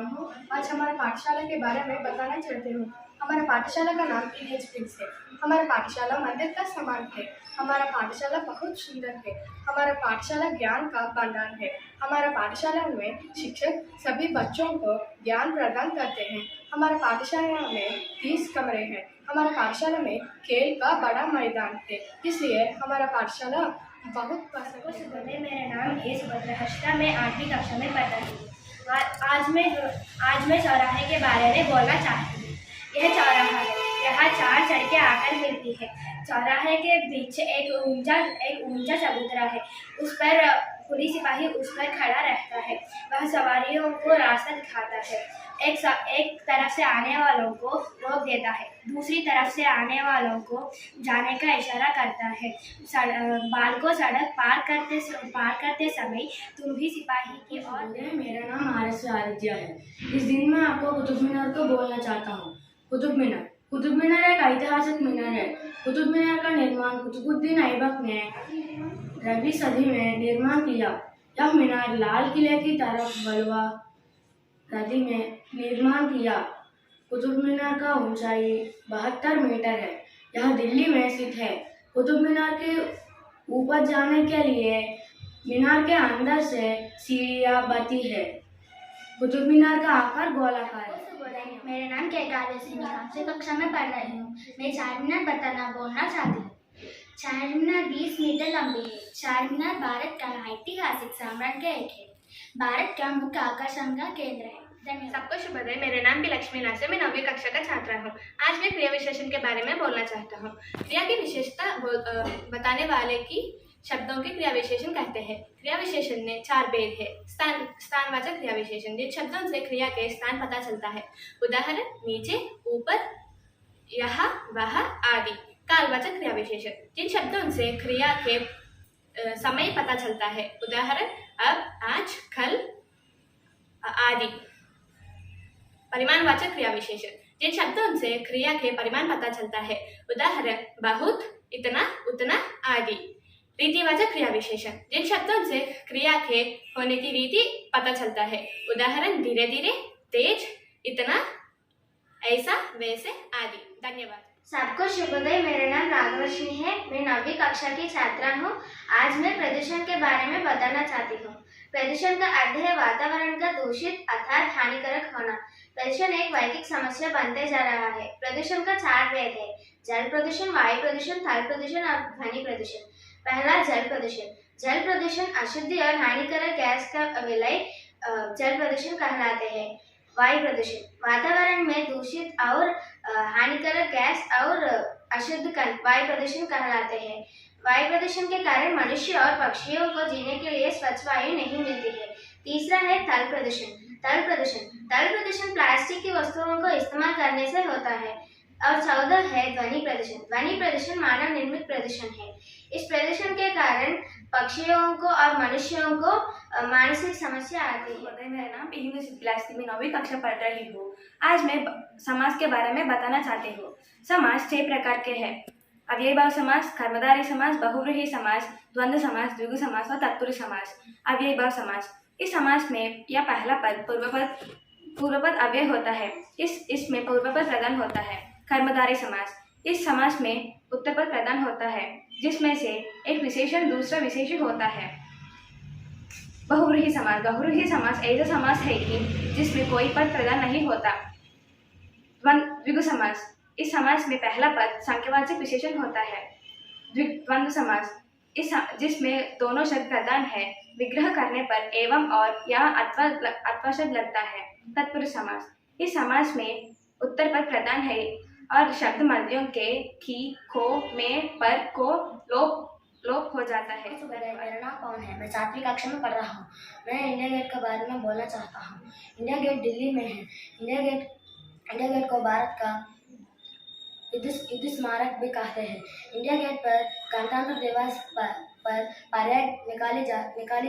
नाम हूँ। आज हमारे पाठशाला के बारे में बताना चाहती हूँ। हमारा पाठशाला का नाम पीएच प्रिंस है। हमारा पाठशाला मंदिर का समान है। हमारा पाठशाला बहुत सुंदर है। हमारा पाठशाला ज्ञान का भंडार है। हमारा पाठशाला में शिक्षक सभी बच्चों को ज्ञान प्रदान करते हैं। हमारा पाठशाला में 30 कमरे हैं। हमारा पाठशाला में खेल का बड़ा मैदान है, इसलिए हमारा पाठशाला बहुत पसंद है। मेरा नाम है सुभद्रा हर्षिता। मैं 8वीं कक्षा में पढ़ रही हूँ। आज मैं चौराहे के बारे में बोलना चाहती हूँ। यह चौराहा है, यहाँ 4 सड़कें आकर मिलती है। चौराहे के बीच एक ऊंचा चबूतरा है। उस पर पुलिस सिपाही उस पर खड़ा रहता है। वह सवारियों को रास्ता दिखाता है। एक तरफ से आने वालों को रोक देता है, दूसरी तरफ से आने वालों को जाने का इशारा करता है। बालकों सड़क पार करते समय तुम भी सिपाही की ओर। मेरा नाम आरस आराध्या है। इस दिन मैं आपको कुतुब मीनार को बोलना चाहता हूँ। कुतुब मीनार एक ऐतिहासिक मीनार है। कुतुब मीनार का निर्माण कुतुबुद्दीन ऐबक ने 10वीं सदी में निर्माण किया। यह मीनार लाल किले की तरफ बलवा नदी में निर्माण किया। कुतुब मीनार का ऊंचाई 72 मीटर है। यह दिल्ली में स्थित है। कुतुब मीनार के ऊपर जाने के लिए मीनार के अंदर से सीढ़ियां बनी है। कुतुब मीनार का आकार गोलाकार है। मेरा नाम केकाले सिंह है। 5वीं कक्षा में पढ़ रही हूँ। मैं चार मीनार बोलना चाहती हूँ। चार मीनार 20 मीटर लंबी है। चार मीनार भारत का ऐतिहासिक साम्राज्य का एक है। भारत का मुख्य आकर्षण का केंद्र है। सबको शुभोदय। मेरा नाम भी लक्ष्मी नाथ है। मैं 9वीं कक्षा का छात्रा हूँ। आज मैं क्रिया विशेषण के बारे में बोलना चाहता हूँ। क्रिया की विशेषता बताने वाले की शब्दों के क्रिया विशेषण कहते हैं। क्रिया विशेषण में 4 भेद है। स्थानवाचक क्रिया विशेषण, जिन शब्दों से क्रिया के स्थान पता चलता है। उदाहरण नीचे, ऊपर, यहाँ, वहाँ आदि। कालवाचक क्रिया विशेषण, जिन शब्दों से क्रिया के समय पता चलता है। उदाहरण अब, आज, कल आदि। परिमाणवाचक क्रिया विशेषण, जिन शब्दों से क्रिया के परिमाण पता चलता है। उदाहरण बहुत, इतना, उतना आदि। रीतिवाचक क्रिया विशेषण, जिन शब्दों से क्रिया के होने की रीति पता चलता है। उदाहरण धीरे धीरे, तेज, इतना, ऐसा, वैसे आदि। धन्यवाद। सबको शुभोदय। मेरा नाम राघवश्री है। मैं 9वीं कक्षा की छात्रा हूँ। आज मैं प्रदूषण के बारे में बताना चाहती हूँ। प्रदूषण का अर्थ है वातावरण का दूषित अर्थात हानिकारक होना। प्रदूषण एक वैश्विक समस्या बनते जा रहा है। प्रदूषण का 4 भेद है: जल प्रदूषण, वायु प्रदूषण, थल प्रदूषण और ध्वनि प्रदूषण। पहला, जल प्रदूषण। जल प्रदूषण अशुद्ध और हानिकारक गैस का विलय जल प्रदूषण कहलाते हैं। वायु प्रदूषण, वातावरण में दूषित और हानिकारक गैस और अशुद्ध कण वायु प्रदूषण कहलाते हैं। वायु प्रदूषण के कारण मनुष्य और पक्षियों को जीने के लिए स्वच्छ वायु नहीं मिलती है। तीसरा है थल प्रदूषण। थल प्रदूषण प्लास्टिक की वस्तुओं को इस्तेमाल करने से होता है। और 14 है ध्वनि प्रदूषण। ध्वनि प्रदूषण मानव निर्मित प्रदूषण है। इस प्रदूषण के कारण पक्षियों को और मनुष्यों को मानसिक समस्या आती है। मेरा नाम पीहू सिद्धलास्ती, मैं 9वीं कक्षा पढ़ रही हूँ। आज मैं समास के बारे में बताना चाहती हूँ। समास 6 प्रकार के हैं: अव्ययीभाव समास, कर्मधारय समास, बहुव्रीहि समास, द्वंद्व समास, द्विगु समास और तत्पुरुष समास। अव्ययीभाव समास, इस समास में यह पहला पद पूर्वपद अव्यय होता है। इसमें पूर्वपद प्रधान होता है। कर्मधारय समास, इस समास में उत्तरपद प्रधान होता है, जिसमें से एक विशेषण दूसरा विशेषण होता है। बहुव्रीहि समास ऐसा समास है कि जिसमें कोई पद प्रधान नहीं होता। द्विगु समास, इस समास में पहला पद संख्यावाचक विशेषण होता है। द्वंद्व समास, जिसमें दोनों शब्द प्रधान है, विग्रह करने पर एवं और या अथवा शब्द लगता है। तत्पुरुष समास, इस समास में उत्तर पद प्रधान है और शब्द मध्यों के की, खो, में, पर, को लोप हो जाता है। मेरा नाम पवन है। मैं 7वीं कक्षा में पढ़ रहा हूँ। मैं इंडिया गेट के बारे में बोलना चाहता हूँ। इंडिया गेट दिल्ली में है। इंडिया गेट को भारत का युद्ध स्मारक भी कहते हैं। इंडिया गेट पर गणतंत्र दिवस पर परेड निकाली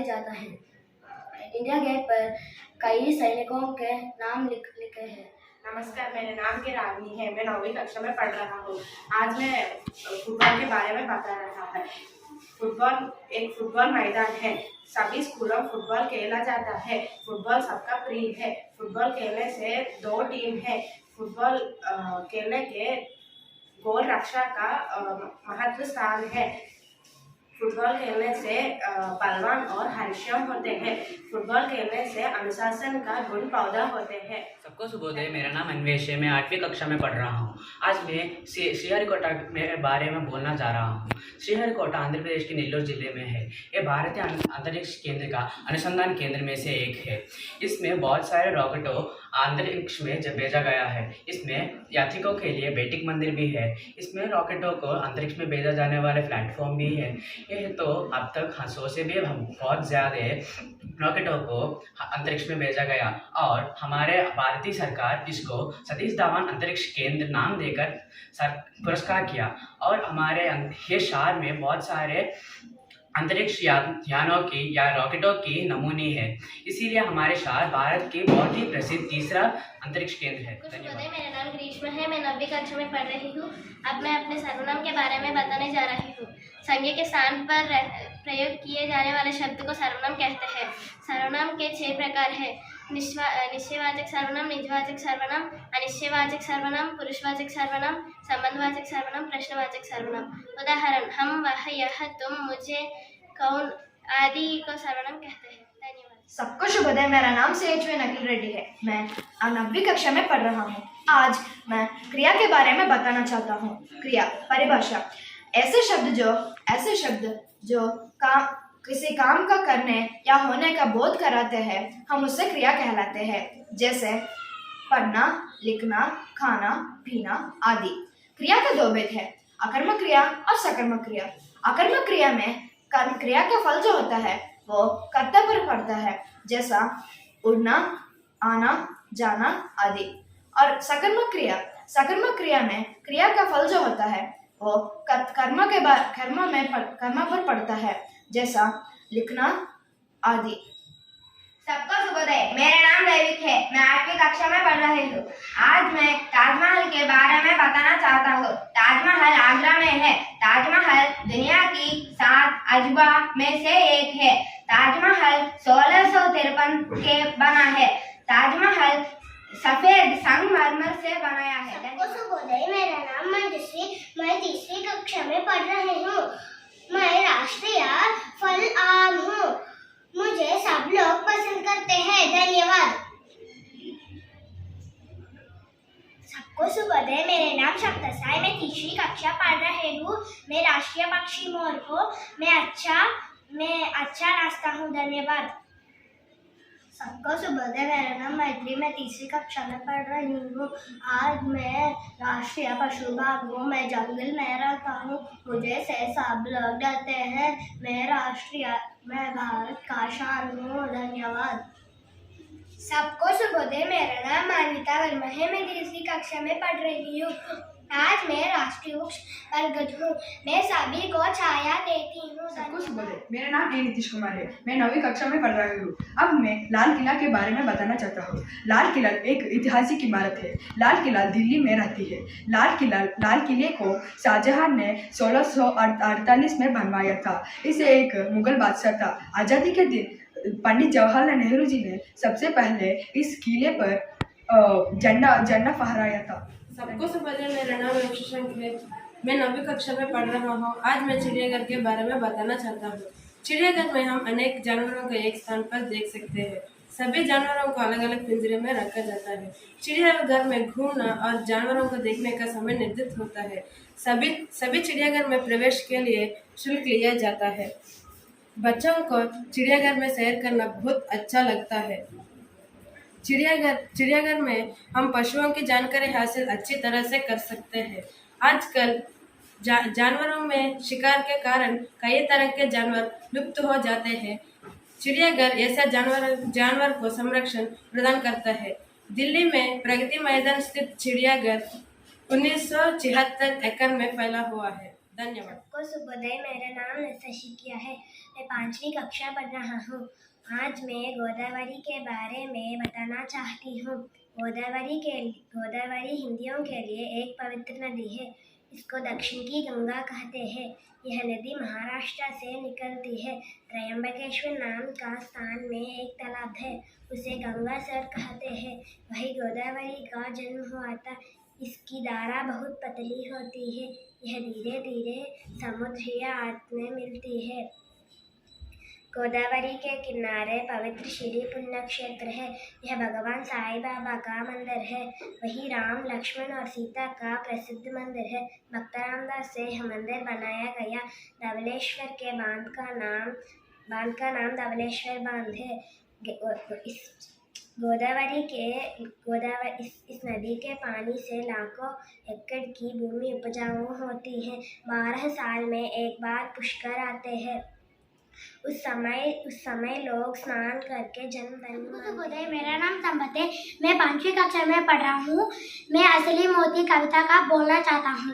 जाता है। इंडिया गेट पर कई सैनिकों के नाम लिखे हैं। नमस्कार, मेरे नाम के रागिनी है। मैं 9वीं कक्षा में पढ़ रहा हूँ। आज मैं फुटबॉल के बारे में बता रहा है। फुटबॉल एक फुटबॉल मैदान है। सभी स्कूलों में फुटबॉल खेला जाता है। फुटबॉल सबका प्रिय है। फुटबॉल खेलने से 2 टीम है। फुटबॉल खेलने के गोल रक्षा का महत्व स्थान है। फुटबॉल खेलने से बलवान और हरिश्रम होते हैं। फुटबॉल खेलने से अनुशासन का गुण पैदा होते हैं। सबको शुभोदय। मेरा नाम अन्वेष है। मैं 8वीं कक्षा में पढ़ रहा हूँ। आज मैं श्रीहरिकोटा के बारे में बोलना चाह रहा हूँ। श्रीहरिकोटा आंध्र प्रदेश के नेल्लोर जिले में है। ये भारतीय अंतरिक्ष केंद्र का अनुसंधान केंद्र में से एक है। इसमें बहुत सारे रॉकेटों अंतरिक्ष में भेजा गया है। इसमें यात्रिकों के लिए बैठक मंदिर भी है। इसमें रॉकेटों को अंतरिक्ष में भेजा जाने वाले प्लेटफॉर्म भी है। यह तो अब तक 100 से भी बहुत ज़्यादा रॉकेटों को अंतरिक्ष में भेजा गया और हमारे भारतीय सरकार इसको सतीश धवन अंतरिक्ष केंद्र नाम देकर पुरस्कार किया। और हमारे ये शहर में बहुत सारे अंतरिक्ष यानों की या रॉकेटों की नमूने है। इसीलिए हमारे शहर भारत की बहुत ही प्रसिद्ध तीसरा अंतरिक्ष केंद्र है। धन्यवाद। मेरा नाम ग्रीष्मा है। मैं 9वीं कक्षा में पढ़ रही हूँ। अब मैं अपने सर्वनाम के बारे में बताने जा रही हूँ। संज्ञा के स्थान पर प्रयोग किए जाने वाले शब्द को सर्वनाम कहते हैं। सर्वनाम के 6 प्रकार है। निश्चयवाचक सर्वनाम, निजवाचक सर्वनाम, अनिश्चयवाचक सर्वनाम, पुरुषवाचक सर्वनाम, संबंधवाचक सर्वनाम, प्रश्नवाचक सर्वनाम। उदाहरण: हम, वह, यह, तुम, मुझे, कौन आदि को सर्वनाम कहते हैं। धन्यवाद। सबको शुभोदय। मेरा नाम CHV नकील रेड्डी है। मैं 9वीं कक्षा में पढ़ रहा हूँ। आज मैं क्रिया के बारे में बताना चाहता हूँ। क्रिया परिभाषा: ऐसे शब्द जो किसी काम का करने या होने का बोध कराते हैं, हम उससे क्रिया कहलाते हैं। जैसे पढ़ना, लिखना, खाना, पीना आदि। क्रिया का 2 भेद है: अकर्मक क्रिया और सकर्मक क्रिया। अकर्मक क्रिया में कर्म क्रिया का फल जो होता है वो कर्ता पर पड़ता है, जैसा उड़ना, आना, जाना आदि। और सकर्मक क्रिया में क्रिया का फल जो होता है वो कर्म पर पड़ता है, जैसा लिखना आदि। सबको शुभोदय। मेरा नाम दैविक है। मैं 8वीं कक्षा में पढ़ रही हूँ। आज मैं ताजमहल के बारे में बताना चाहता हूँ। ताजमहल आगरा में है। ताजमहल दुनिया की 7 अजूबा में से एक है। ताजमहल 1653 के बना है। ताजमहल सफेद संगमरमर से बनाया है। सबको शुभोदय। मेरा नाम मंजूश्री। मैं 3री कक्षा में पढ़ रही हूँ। मैं राष्ट्रीय फल आम हूँ। मुझे सब लोग पसंद करते हैं। धन्यवाद। सबको शुभोदय। मेरे नाम सप्तसाई। मैं 3री कक्षा पढ़ रही हूँ। मैं राष्ट्रीय पक्षी मोर को मैं अच्छा नाचता हूँ। धन्यवाद। सबको शुभोदय। मेरा नाम मैथिली। मैं 3री कक्षा में पढ़ रही हूँ। आज मैं राष्ट्रीय पशु बाघ हूँ। मैं जंगल में रहता हूँ। मुझे से सब लोग डरते हैं। मैं भारत का शान हूँ। धन्यवाद। सबको शुभोदय। मेरा नाम मान्विता वर्मा है। मैं 3री कक्षा में पढ़ रही हूँ। आज मैं राष्ट्रीय वृक्ष बरगद हूँ। मैं सभी को छाया देती हूँ। सबको शुभोदय। मेरा नाम नीतीश कुमार है। मैं 9वीं कक्षा में पढ़ रही हूँ। अब मैं लाल किला के बारे में बताना चाहता हूँ। लाल किला एक ऐतिहासिक इमारत है। लाल किला दिल्ली में रहती है। लाल किले को शाहजहां ने 1648 में बनवाया था। इसे एक मुगल बादशाह था। आज़ादी के दिन पंडित जवाहरलाल नेहरू जी ने सबसे पहले इस किले पर झंडा फहराया था। सबको शुभोदय। मेरा नाम शशांक है। मैं 9वीं कक्षा में पढ़ रहा हूँ। आज मैं चिड़ियाघर के बारे में बताना चाहता हूँ। चिड़ियाघर में हम अनेक जानवरों को एक स्थान पर देख सकते हैं। सभी जानवरों को अलग अलग पिंजरे में रखा जाता है। चिड़ियाघर में घूमना और जानवरों को देखने का समय निर्धारित होता है। सभी चिड़ियाघर में प्रवेश के लिए शुल्क लिया जाता है। बच्चों को चिड़ियाघर में सैर करना बहुत अच्छा लगता है। चिड़ियाघर में हम पशुओं की जानकारी हासिल अच्छी तरह से कर सकते हैं। आजकल जानवरों में शिकार के कारण कई तरह के जानवर लुप्त हो जाते हैं। चिड़ियाघर ऐसा जानवर को संरक्षण प्रदान करता है। दिल्ली में प्रगति मैदान स्थित चिड़ियाघर 1976 एकड़ में फैला हुआ है। धन्यवाद। सबको शुभोदय। मेरा नाम शशिकिया है। मैं 5वीं कक्षा पढ़ रहा हूँ। आज मैं गोदावरी के बारे में बताना चाहती हूँ। गोदावरी हिंदियों के लिए एक पवित्र नदी है। इसको दक्षिण की गंगा कहते हैं। यह नदी महाराष्ट्र से निकलती है। त्रयंबकेश्वर नाम का स्थान में एक तालाब है, उसे गंगा सर कहते हैं। वही गोदावरी का जन्म हुआ था। इसकी धारा बहुत पतली होती है। यह धीरे धीरे समुद्रीय आर्त में मिलती है। गोदावरी के किनारे पवित्र श्री पुण्य क्षेत्र है। यह भगवान साईं बाबा का मंदिर है। वही राम, लक्ष्मण और सीता का प्रसिद्ध मंदिर है। भक्त रामदास से यह मंदिर बनाया गया। धवलेश्वर के बांध का नाम धवलेश्वर बांध है। इस नदी के पानी से लाखों एकड़ की भूमि उपजाऊ होती है। 12 साल में एक बार पुष्कर आते हैं। उस समय लोग स्नान करके जन्म धन्य। मेरा नाम संपत है। मैं 5वीं कक्षा में पढ़ रहा हूँ। मैं असली मोती कविता का बोलना चाहता हूँ।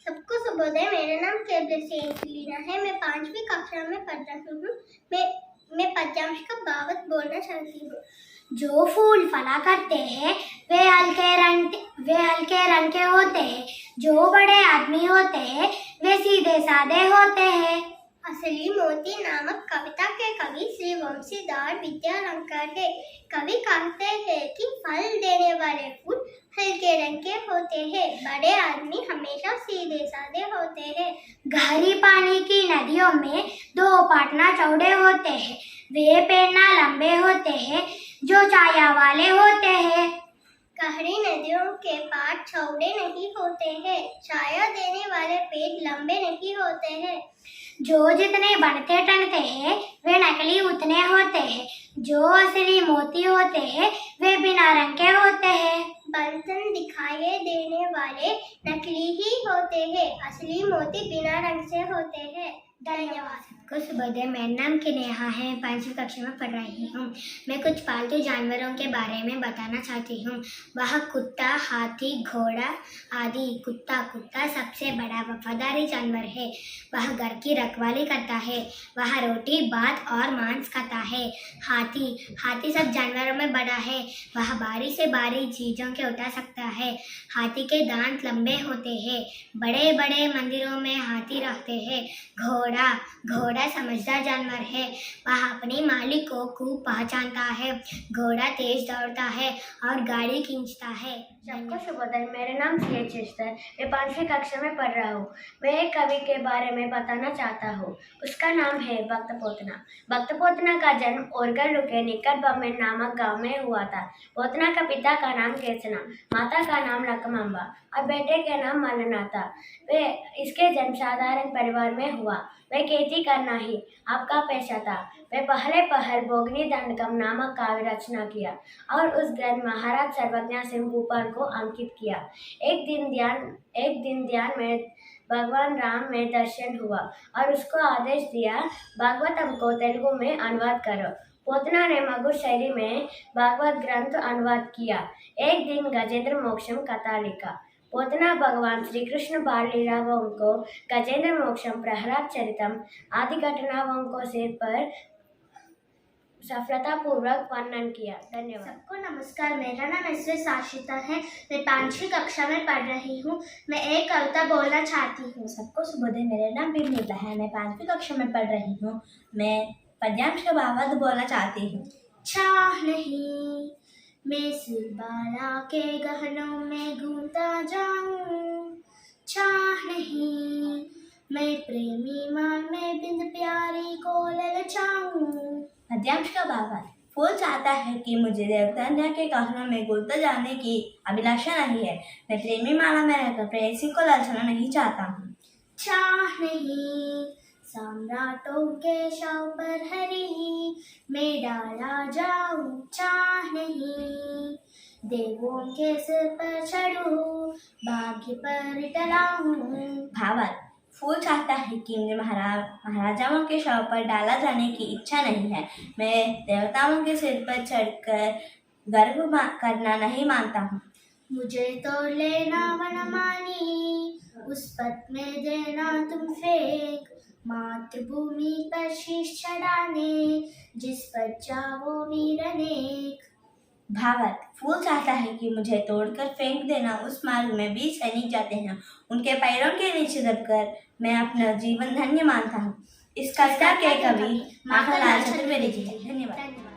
सबको शुभोदय। मेरा नाम केवलीना है। मैं 5वीं कक्षा में पढ़ रही हूँ। मैं पद्यांश का बावत बोलना चाहती हूँ। जो फूल फला करते हैं वे हल्के रंग के होते हैं। जो बड़े आदमी होते हैं वे सीधे साधे होते हैं। असली मोती नामक कविता के कवि श्री वंशीधर विद्यालंकर है। कवि कहते हैं कि फल देने वाले फूल हल्के रंग के होते हैं। बड़े आदमी हमेशा सीधे साधे होते हैं। गहरी पानी की नदियों में 2 पाटना चौड़े होते हैं। वे पेड़ना लंबे होते हैं जो छाया वाले होते हैं। गहरी नदियों के पाट चौड़े नहीं होते हैं। छाया देने वाले पेड़ लंबे नहीं होते हैं। जो जितने बनते टनते हैं वे नकली उतने होते हैं। जो असली मोती होते हैं वे बिना रंग के होते हैं। बर्तन दिखाई देने वाले नकली ही होते हैं। असली मोती बिना रंग से होते हैं। धन्यवाद। सबको शुभोदय। मेरा नाम किनेहा है। मैं 5वीं कक्षा में पढ़ रही हूँ। मैं कुछ पालतू जानवरों के बारे में बताना चाहती हूँ। वह कुत्ता, हाथी, घोड़ा आदि। कुत्ता सबसे बड़ा वफादारी जानवर है। वह घर की रखवाली करता है। वह रोटी, भात और मांस खाता है। हाथी सब जानवरों में बड़ा है। वह बारी से बारी चीज़ों के उठा सकता है। हाथी के दांत लंबे होते हैं। बड़े बड़े मंदिरों में हाथी रखते हैं। घोड़ा समझदार जानवर है। वह अपनी मालिक को खूब पहचानता है। घोड़ा तेज दौड़ता है और गाड़ी खींचता है। सबको शुभोदय। मेरा नाम सी चेस्टर। मैं 5वीं कक्षा में पढ़ रहा हूँ। मैं एक कवि के बारे में बताना चाहता हूँ। उसका नाम है भक्त पोतना। भक्त पोतना का जन्म ओरगल्लू के निकट बम्मेन नामक गांव में हुआ था। पोतना का पिता का नाम केसना, माता का नाम लकमांबा और बेटे के नाम मलना था। इसके जन्म साधारण परिवार में हुआ। वह खेती करना ही आपका पेशा था। वह पहले पहल बोगनी दंडकम नामक काव्य रचना किया और उस ग्रंथ महाराज सर्वज्ञ सिंह भूपाल को अंकित किया। एक दिन ध्यान में भगवान राम में दर्शन हुआ और उसको आदेश दिया, भागवतम को तेलुगु में अनुवाद करो। पोतना ने मगध शैली में भागवत ग्रंथ अनुवाद किया। एक दिन गजेंद्र मोक्षम कथा लिखा। पोतना भगवान श्री कृष्ण बाल लीलाओं को, गजेंद्र मोक्षम, प्रहलाद चरितम आदि घटनाओं को सिर पर सफलतापूर्वक वर्णन किया। धन्यवाद। सबको नमस्कार। मेरा नाम एसवे साशिता है। मैं 5वीं कक्षा में पढ़ रही हूँ। मैं एक कविता बोलना चाहती हूँ। सबको शुभोदय। मेरा नाम बिमला है। मैं 5वीं कक्षा में पढ़ रही हूँ। मैं पद्यांश का बावत बोलना चाहती हूँ। चाह नहीं मैं सिलबाला के गहनों में घूमता जाऊं। चाह नहीं मैं प्रेमी मान में बिंद प्यारी को ललचाऊं। पद्यांश का बावत। फूल चाहता है कि मुझे देवकन्या के गहनों में घुलते जाने की अभिलाषा नहीं है। मैं प्रेमी माला में रहकर प्रेयसी को ललचाना नहीं चाहता हूँ। चाह नहीं सम्राटों के शव पर हरी मैं डाला जाऊं। चाह नहीं देवों के सिर पर चढ़ूं, भाग्य पर टलाऊं। भावार्थ। फूल चाहता है कि मुझे महाराजाओं के शव पर डाला जाने की इच्छा नहीं है। मैं देवताओं के सिर पर चढ़कर गर्व करना नहीं मानता हूँ। मुझे तो लेना वनमाली, उस पथ में देना तुम फेंक। मातृभूमि पर शीश चढ़ाने, जिस पर चाहो वीर अनेक। भावार्थ, फूल चाहता है कि मुझे तोड़कर फेंक देना। उस मार्ग में 20 सैनिक जाते हैं, उनके पैरों के नीचे दबकर मैं अपना जीवन धन्य मानता हूँ। इस कविता के कवि माखनलाल चतुर्वेदी जी हैं। धन्यवाद।